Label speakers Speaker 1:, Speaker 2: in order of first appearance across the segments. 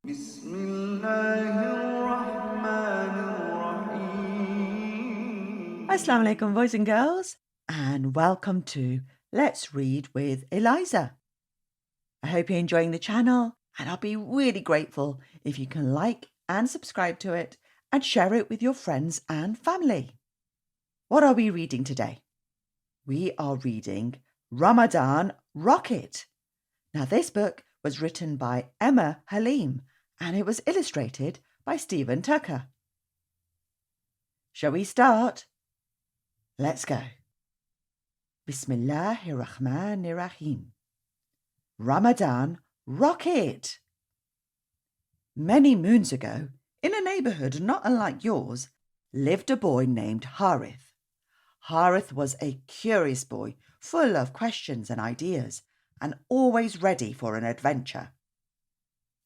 Speaker 1: بسم الله الرحمن الرحيم.
Speaker 2: Assalamu alaikum, boys and girls, and welcome to Let's Read with Eliza. I hope you're enjoying the channel, and I'll be really grateful if you can like and subscribe to it and share it with your friends and family. What are we reading today? We are reading Ramadan Rocket. Now, this book was written by Emma Halim, and it was illustrated by Stephen Tucker. Shall we start? Let's go. Bismillahirrahmanirrahim. Ramadan Rocket. Many moons ago, in a neighbourhood not unlike yours, lived a boy named Harith. Harith was a curious boy, full of questions and ideas, and always ready for an adventure.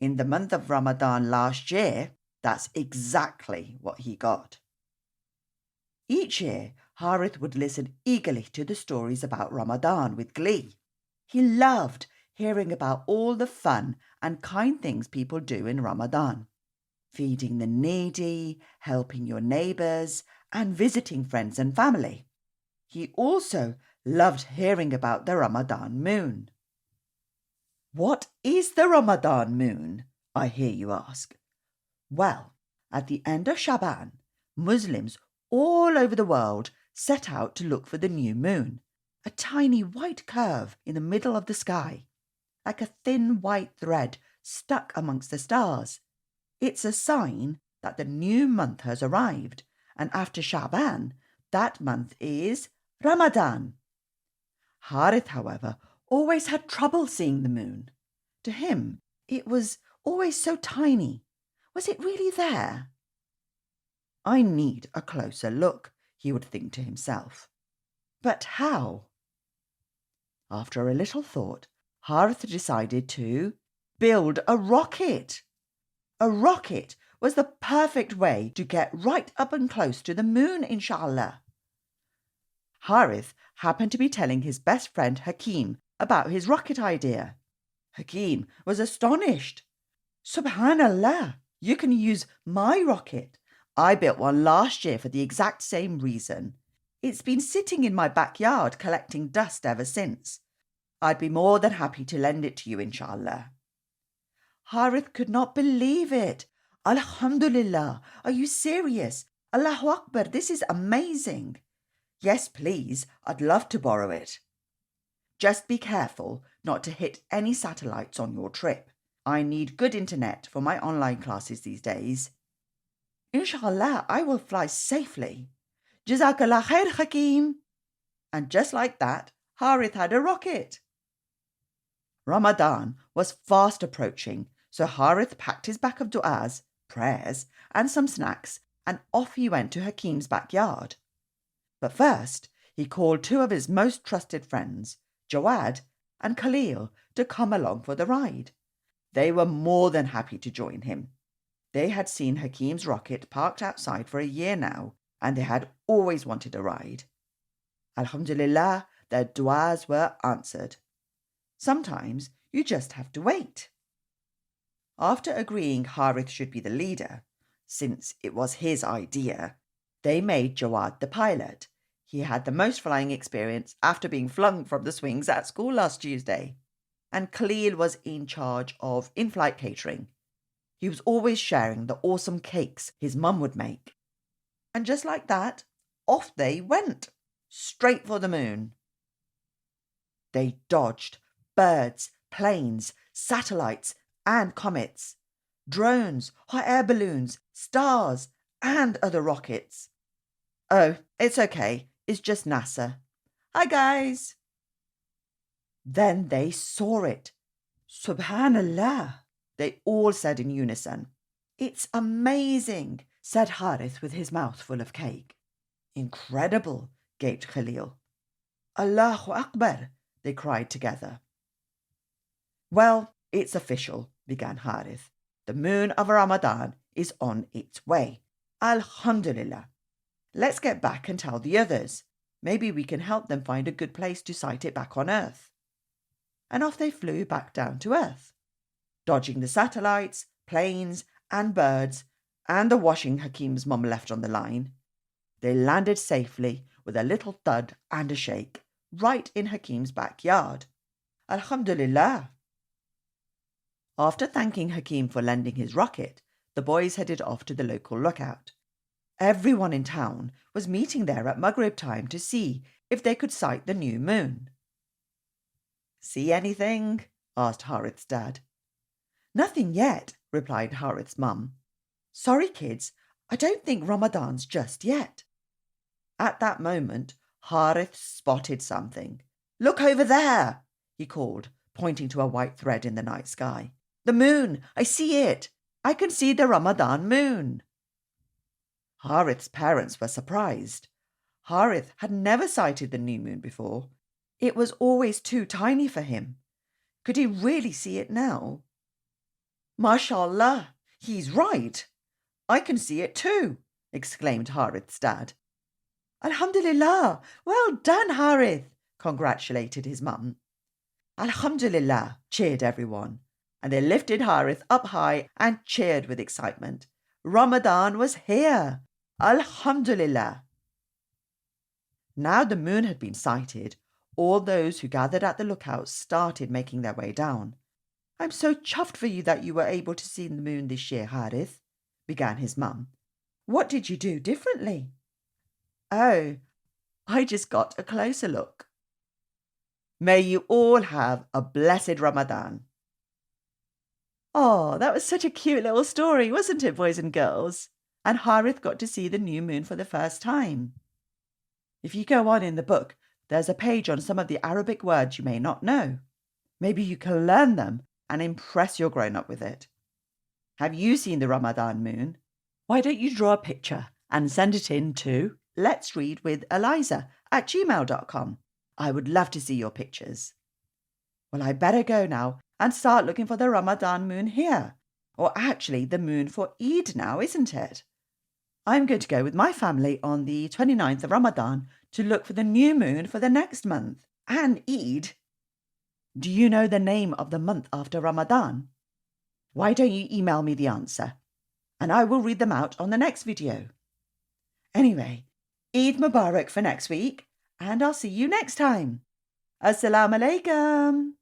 Speaker 2: In the month of Ramadan last year, that's exactly what he got. Each year, Harith would listen eagerly to the stories about Ramadan with glee. He loved hearing about all the fun and kind things people do in Ramadan. Feeding the needy, helping your neighbours, and visiting friends and family. He also loved hearing about the Ramadan moon. What is the Ramadan moon? I hear you ask. Well, at the end of Shaban, Muslims all over the world set out to look for the new moon, a tiny white curve in the middle of the sky, like a thin white thread stuck amongst the stars. It's a sign that the new month has arrived, and after Shaban, that month is Ramadan. Harith, however, always had trouble seeing the moon. To him, it was always so tiny. Was it really there? I need a closer look, he would think to himself. But how? After a little thought, Harith decided to build a rocket. A rocket was the perfect way to get right up and close to the moon, inshaAllah. Harith happened to be telling his best friend Hakim about his rocket idea. Hakim was astonished. Subhanallah, you can use my rocket. I built one last year for the exact same reason. It's been sitting in my backyard collecting dust ever since. I'd be more than happy to lend it to you, inshaAllah. Harith could not believe it. Alhamdulillah, are you serious? Allahu Akbar, this is amazing. Yes, please, I'd love to borrow it. Just be careful not to hit any satellites on your trip. I need good internet for my online classes these days. Inshallah, I will fly safely. Jazakallah khair, Hakim. And just like that, Harith had a rocket. Ramadan was fast approaching, so Harith packed his bag of du'as, prayers, and some snacks, and off he went to Hakim's backyard. But first, he called two of his most trusted friends, Jawad and Khalil, to come along for the ride. They were more than happy to join him. They had seen Hakim's rocket parked outside for a year now, and they had always wanted a ride. Alhamdulillah, their du'as were answered. Sometimes you just have to wait. After agreeing Harith should be the leader, since it was his idea, they made Jawad the pilot. He had the most flying experience after being flung from the swings at school last Tuesday. And Khalil was in charge of in-flight catering. He was always sharing the awesome cakes his mum would make. And just like that, off they went, straight for the moon. They dodged birds, planes, satellites, and comets, drones, hot air balloons, stars, and other rockets. Oh, it's okay. It's just NASA. Hi, guys. Then they saw it. Subhanallah, they all said in unison. It's amazing, said Harith with his mouth full of cake. Incredible, gaped Khalil. Allahu Akbar, they cried together. Well, it's official, began Harith. The moon of Ramadan is on its way. Alhamdulillah. Let's get back and tell the others. Maybe we can help them find a good place to sight it back on Earth. And off they flew back down to Earth, dodging the satellites, planes and birds and the washing Hakim's mum left on the line. They landed safely with a little thud and a shake right in Hakim's backyard. Alhamdulillah. After thanking Hakim for lending his rocket, the boys headed off to the local lookout. Everyone in town was meeting there at Maghrib time to see if they could sight the new moon. "See anything?" asked Harith's dad. "Nothing yet," replied Harith's mum. "Sorry, kids, I don't think Ramadan's just yet." At that moment, Harith spotted something. "Look over there," he called, pointing to a white thread in the night sky. "The moon! I see it! I can see the Ramadan moon!" Harith's parents were surprised. Harith had never sighted the new moon before. It was always too tiny for him. Could he really see it now? "MashaAllah, he's right. I can see it too," exclaimed Harith's dad. "Alhamdulillah, well done, Harith," congratulated his mum. "Alhamdulillah," cheered everyone, and they lifted Harith up high and cheered with excitement. Ramadan was here. Alhamdulillah. Now the moon had been sighted, all those who gathered at the lookout started making their way down. "I'm so chuffed for you that you were able to see the moon this year, Harith," began his mum. "What did you do differently?" "Oh, I just got a closer look." May you all have a blessed Ramadan. Oh, that was such a cute little story, wasn't it, boys and girls? And Harith got to see the new moon for the first time. If you go on in the book, there's a page on some of the Arabic words you may not know. Maybe you can learn them and impress your grown-up with it. Have you seen the Ramadan moon? Why don't you draw a picture and send it in to letsreadwitheliza@gmail.com. I would love to see your pictures. Well, I better go now and start looking for the Ramadan moon here. Or actually the moon for Eid now, isn't it? I'm going to go with my family on the 29th of Ramadan to look for the new moon for the next month. And Eid. Do you know the name of the month after Ramadan? Why don't you email me the answer? And I will read them out on the next video. Anyway, Eid Mubarak for next week, and I'll see you next time. Assalamu alaikum.